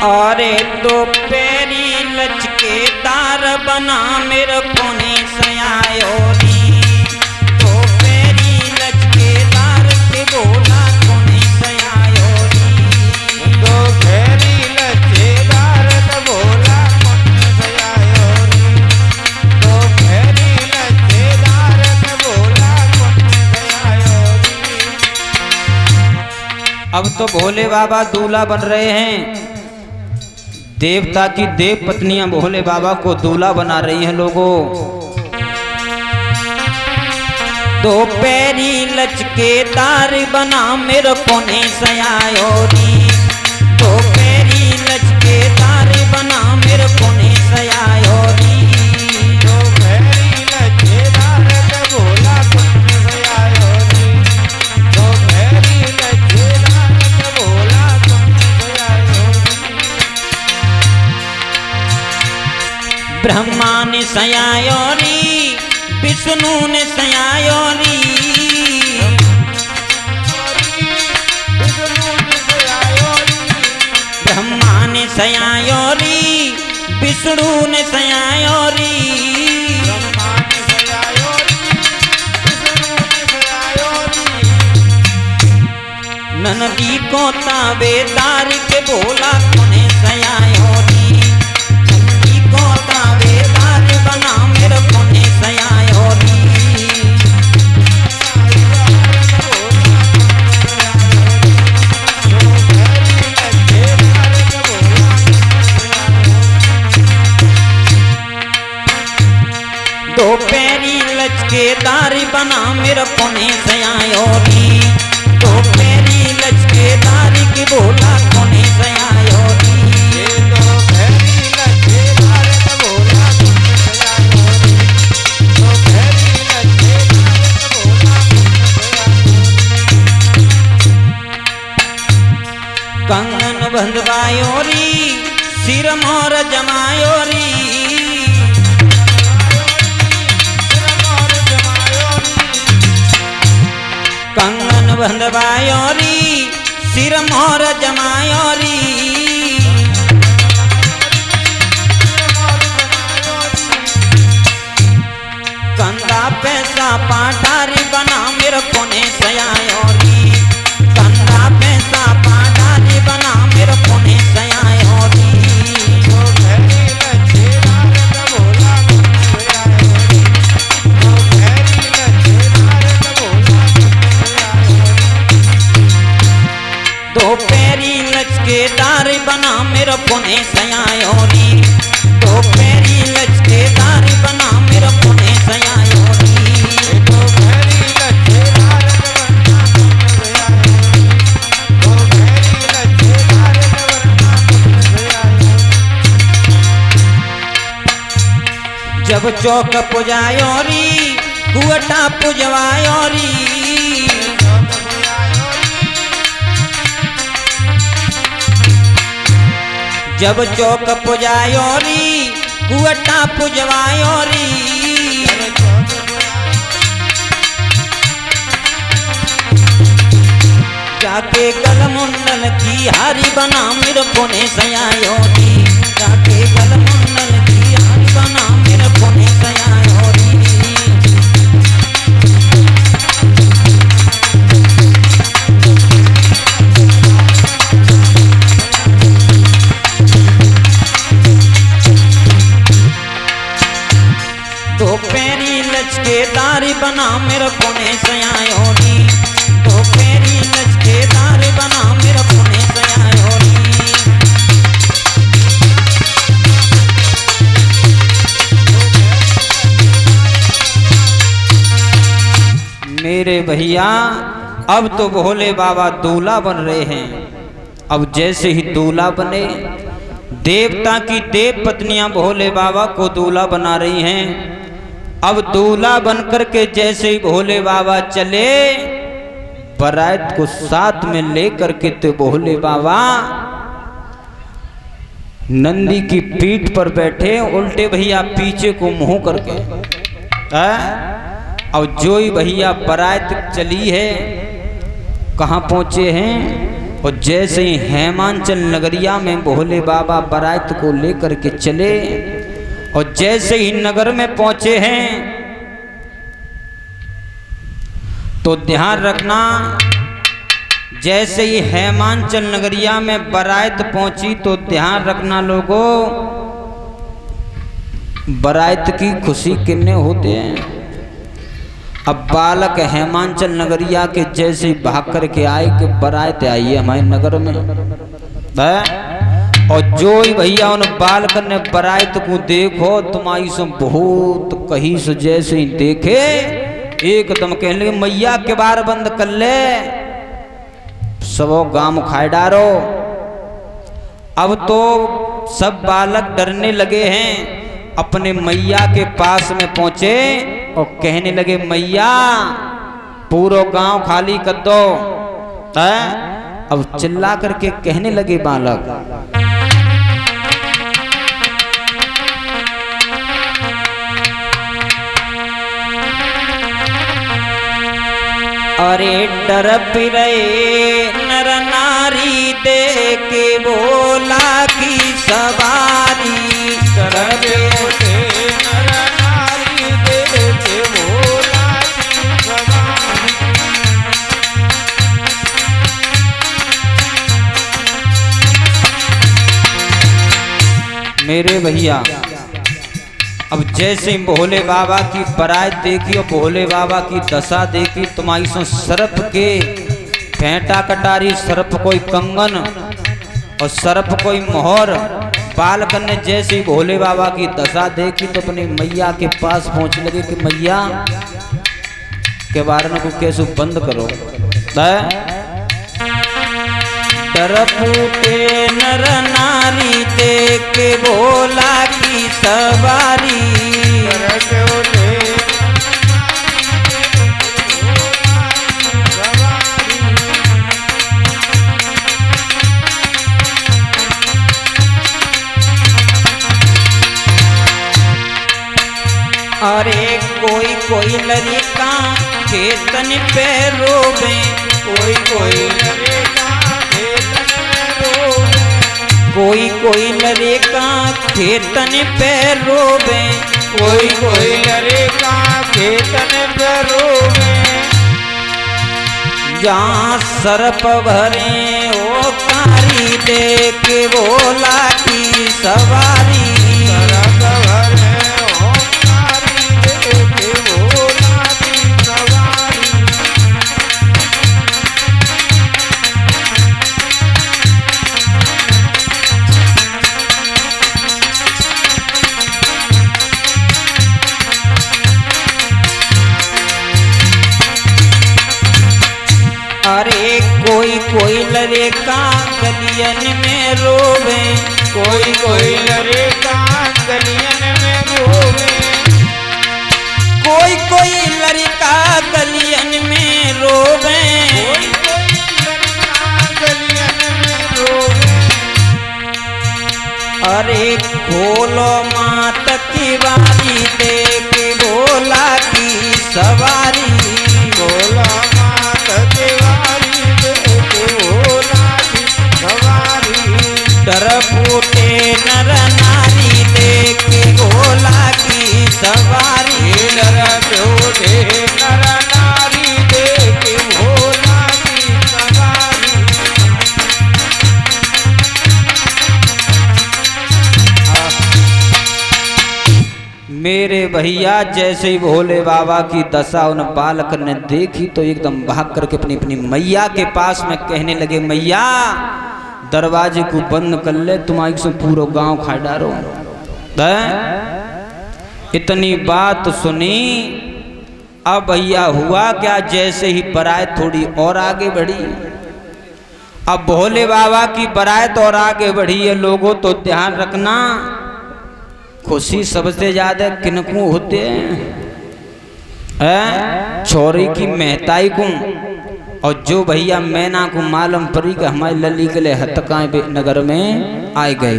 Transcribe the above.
अरे दो पैरी लचकेदार बना मेरे कोने सयायो री। दो पैरी लचकेदार के बोला कोने सयायो री। दो पैरी लचकेदार के बोला कोने सयायो री। दो पैरी लचकेदार के बोला कोने सयायो री। अब तो भोले बाबा दूल्हा बन रहे हैं। देवता की देव पत्नियां भोले बाबा को दूल्हा बना रही हैं लोगों। दो पैरी लचकेदार बना मेरे कोने सयायो री। दो पैरी लचकेदार बना मेरे कोने सयायो री। दो पैरी लचकेदार के बोला कोने सयायो री। दो पैरी लचकेदार के बोला कोने सयायो री। ब्रह्मा ने सयायो री, विष्णु ने सयायो री। ब्रह्मा ने सयायो री, विष्णु ने सयायो री। नंदी को ताबेदार के बोला कोने सयायो री। नंदी को ताबेदार बना मेरे कोने सयायो री। दो पैरी लचकेदार बना मेरे कोने सयायो री। दो पैरी लचकेदार की बोला कोने सयायो री। दो पैरी लचकेदार के बोला कोने सयायो री। दो पैरी लचकेदार के बोला कोने सयायो री। कंगन बंधवायो री, सिर मोर जमायो री। कंगन बंधवायो री, सिर मोर जमायो री। कंधा पैसा पाटारी बना मेरे कोने सयायो री। कंधा पैसा पाटारी बना मेरे कोने सयायो री। दो पैरी लचकेदार के बोला कोने सयायो री। दो पैरी लचकेदार के बोला कोने सयायो री। दो पैरी लचकेदार बना मेरे कोने सयायो री। दो पैरी लचकेदार बना मेरे कोने सयायो री। दो पैरी लचकेदार के बना कोने सयायो री। दो पैरी लचकेदार के बना कोने सयायो री। जब चौक पुजायो री, कुअटा पुजवायो री। जब चौक पुजायो री, कुअटा पुजवायो री। जाके गलमुंडल की हारी बना मेरे कोने सयायो री। जाके गलमुंडल की हारी बना मेरे कोने सयायो री। दो पैरी लचकेदार बना मेरे कोने सयायो री। दो पैरी लचकेदार बना मेरे कोने सयायो री। मेरे भैया अब तो भोले बाबा दूल्हा बन रहे हैं। अब जैसे ही दूल्हा बने, देवता की देव पत्नियां भोले बाबा को दूल्हा बना रही हैं। अब दूल्हा बनकर के जैसे ही भोले बाबा चले, बारात को साथ में लेकर के तो भोले बाबा नंदी की पीठ पर बैठे, उल्टे भैया पीछे को मुंह करके। और जो ही भैया बारात चली है, कहाँ पहुंचे हैं, और जैसे ही हेमांचल नगरिया में भोले बाबा बारात को लेकर के चले और जैसे ही नगर में पहुंचे हैं तो ध्यान रखना, जैसे ही हेमांचल नगरिया में बारात पहुंची तो ध्यान रखना लोगों, बारात की खुशी कितने होते हैं। अब बालक हेमांचल नगरिया के जैसे ही भाग करके आए कि बारात आई है हमारे नगर में है? और जो ही भैया उन बालक ने बारात को देखो तुम्हारी सब बहुत कहीं से जैसे ही देखे एकदम कहने लगे मैया के बार बंद कर ले, सबो गांव खाए डारो। अब तो सब बालक डरने लगे हैं, अपने मैया के पास में पहुंचे और कहने लगे मैया पूरा गांव खाली कर दो। अब चिल्ला करके कहने लगे बालक, अरे डर रहे नर नारी दे के बोला की सवारी, डरते उठे नर नारी दे के बोला की सवारी। मेरे भैया अब जैसे ही भोले बाबा की बारात देखी और भोले बाबा की दशा देखी, तुम्हारी सो सर्प के फेंटा कटारी, सर्प कोई कंगन और सर्प कोई मोहर। बालकन ने जैसे ही भोले बाबा की दशा देखी तो अपनी मैया के पास पहुंच लगे कि मैया के बारे को कैसे बंद करो। डर फूटे नर नारी देख के भोला की सवारी, डरते उठे अरे कोई कोई लड़का खेतन पे रोवे, कोई कोई लड़का खेतन में रोवे, कोई कोई लड़का खेतन पे रोवे, कोई कोई लड़का खेतन पे रोवे। जहाँ सर्प भरे ओ कारी देख भोला की सवारी, सरक भरे ओंकारी दे के भोला की सवारी। अरे कोई कोई लड़का गलियन में रोवे, कोई कोई लड़का गलियन में रोवे, कोई कोई लड़का गलियन में रोवे, कोई कोई लड़का गलियन में रोवे। अरे खोलो मात की बारी देख भोला की सवारी, भोला मात देवारी दे के भोला की सवारी। डर फूटे नर नारी देख भोला की सवारी, डरते उठे नर नारी दे के भोला की सवारी। मेरे भैया जैसे ही भोले बाबा की दशा उन बालक ने देखी तो एकदम भाग करके अपनी अपनी मैया के पास में कहने लगे मैया दरवाजे को बंद कर ले, तुम्हारी से पूरा गांव खा डारो। इतनी बात सुनी, अब भैया हुआ क्या, जैसे ही बारात थोड़ी और आगे बढ़ी, अब भोले बाबा की बारात और आगे बढ़ी है लोगों, तो ध्यान रखना खुशी सबसे ज्यादा किनको होते हैं, छोरी की महताई को। और जो भैया मैना को मालूम पड़ी कि हमारे लली के लिए हतकाएं नगर में आए गए।